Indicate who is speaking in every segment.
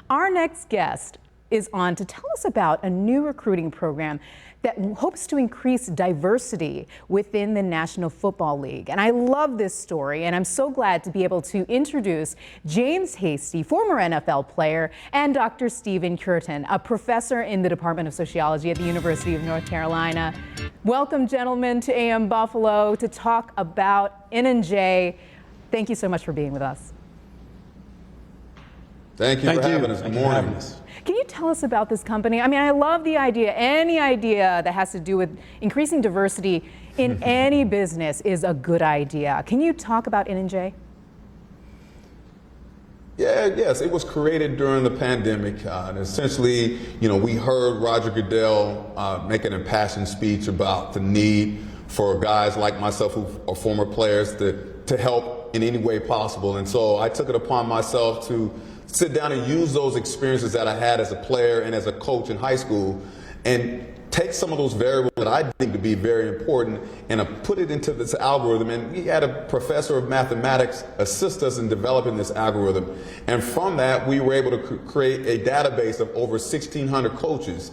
Speaker 1: Our next guest is on to tell us about a new recruiting program that hopes to increase diversity within the National Football League. And I love this story, and I'm so glad to be able to introduce James Hasty, former NFL player, and Dr. Stephen Curtin, a professor in the Department of Sociology at the University of North Carolina. Welcome, gentlemen, to AM Buffalo to talk about Eneje. Thank you so much for being with us.
Speaker 2: Thank you for having us. Good morning.
Speaker 1: Can you tell us about this company? I mean, I love the idea. Any idea that has to do with increasing diversity in any business is a good idea. Can you talk about Eneje?
Speaker 2: Yes, it was created during the pandemic. And essentially, we heard Roger Goodell make an impassioned speech about the need for guys like myself who are former players to help in any way possible. And so I took it upon myself to sit down and use those experiences that I had as a player and as a coach in high school and take some of those variables that I think to be very important and put it into this algorithm. And we had a professor of mathematics assist us in developing this algorithm. And from that, we were able to create a database of over 1,600 coaches.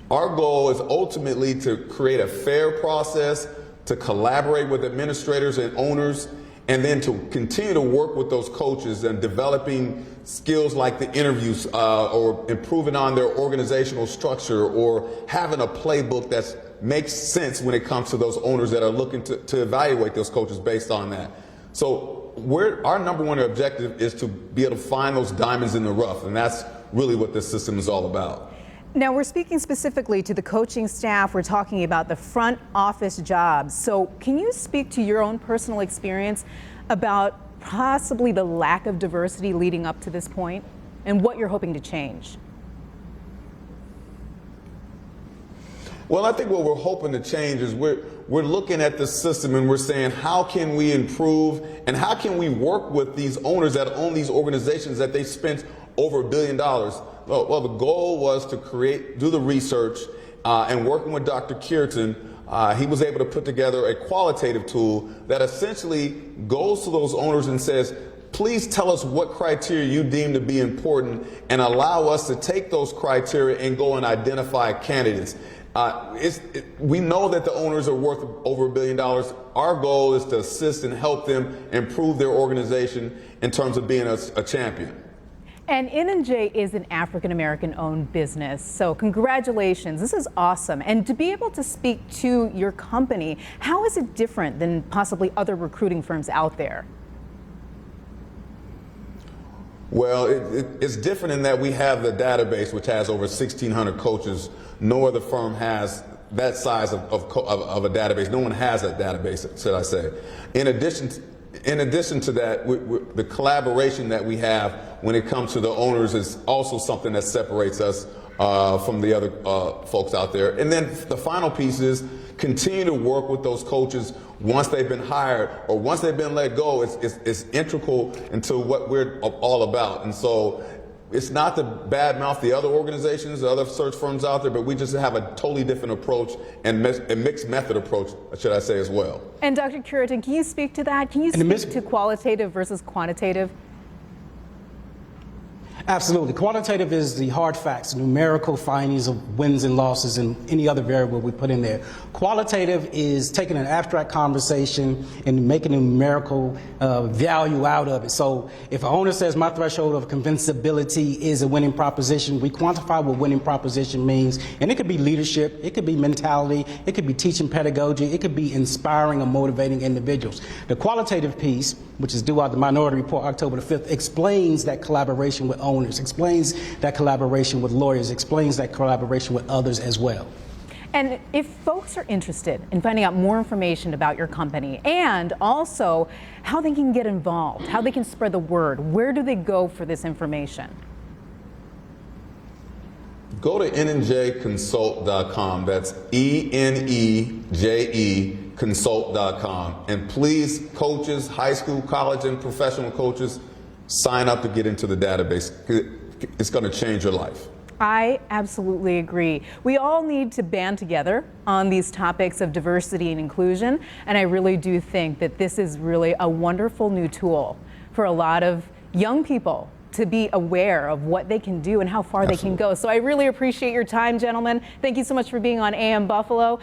Speaker 2: Our goal is ultimately to create a fair process, to collaborate with administrators and owners, and then to continue to work with those coaches and developing skills like the interviews or improving on their organizational structure or having a playbook that makes sense when it comes to those owners that are looking to evaluate those coaches based on that. So our number one objective is to be able to find those diamonds in the rough, and that's really what this system is all about.
Speaker 1: Now, we're speaking specifically to the coaching staff. We're talking about the front office jobs. So can you speak to your own personal experience about possibly the lack of diversity leading up to this point and what you're hoping to change?
Speaker 2: Well, I think what we're hoping to change is we're looking at the system and we're saying, how can we improve and how can we work with these owners that own these organizations that they spent over $1 billion? Well, the goal was to do the research, and working with Dr. Curtin, he was able to put together a qualitative tool that essentially goes to those owners and says, please tell us what criteria you deem to be important and allow us to take those criteria and go and identify candidates. We know that the owners are worth over $1 billion. Our goal is to assist and help them improve their organization in terms of being a champion.
Speaker 1: And Eneje is an African-American owned business, so congratulations. This is awesome. And to be able to speak to your company, how is it different than possibly other recruiting firms out there?
Speaker 2: Well, it's different in that we have the database, which has over 1,600 coaches. No other firm has that size of a database. No one has that database, should I say. In addition to that, the collaboration that we have when it comes to the owners is also something that separates us from the other folks out there. And then the final piece is continue to work with those coaches once they've been hired or once they've been let go. It's integral into what we're all about. And so it's not to badmouth the other organizations, the other search firms out there, but we just have a totally different approach and a mixed method approach, should I say, as well.
Speaker 1: And Dr. Curtin, can you speak to that? Can you speak to qualitative versus quantitative?
Speaker 3: Absolutely. Quantitative is the hard facts, numerical findings of wins and losses and any other variable we put in there. Qualitative is taking an abstract conversation and making a numerical value out of it. So if an owner says my threshold of convincibility is a winning proposition, we quantify what winning proposition means. And it could be leadership, it could be mentality, it could be teaching pedagogy, it could be inspiring or motivating individuals. The qualitative piece, which is due out the Minority Report October the 5th, explains that collaboration with owners, explains that collaboration with lawyers, explains that collaboration with others as well.
Speaker 1: And if folks are interested in finding out more information about your company and also how they can get involved, how they can spread the word, where do they go for this information?
Speaker 2: Go to enejeconsult.com. That's ENEJE consult.com. And please, coaches, high school, college, and professional coaches, sign up to get into the database. It's going to change your life.
Speaker 1: I absolutely agree. We all need to band together on these topics of diversity and inclusion, and I really do think that this is really a wonderful new tool for a lot of young people to be aware of what they can do and how far they can go. So I really appreciate your time, gentlemen. Thank you so much for being on AM Buffalo.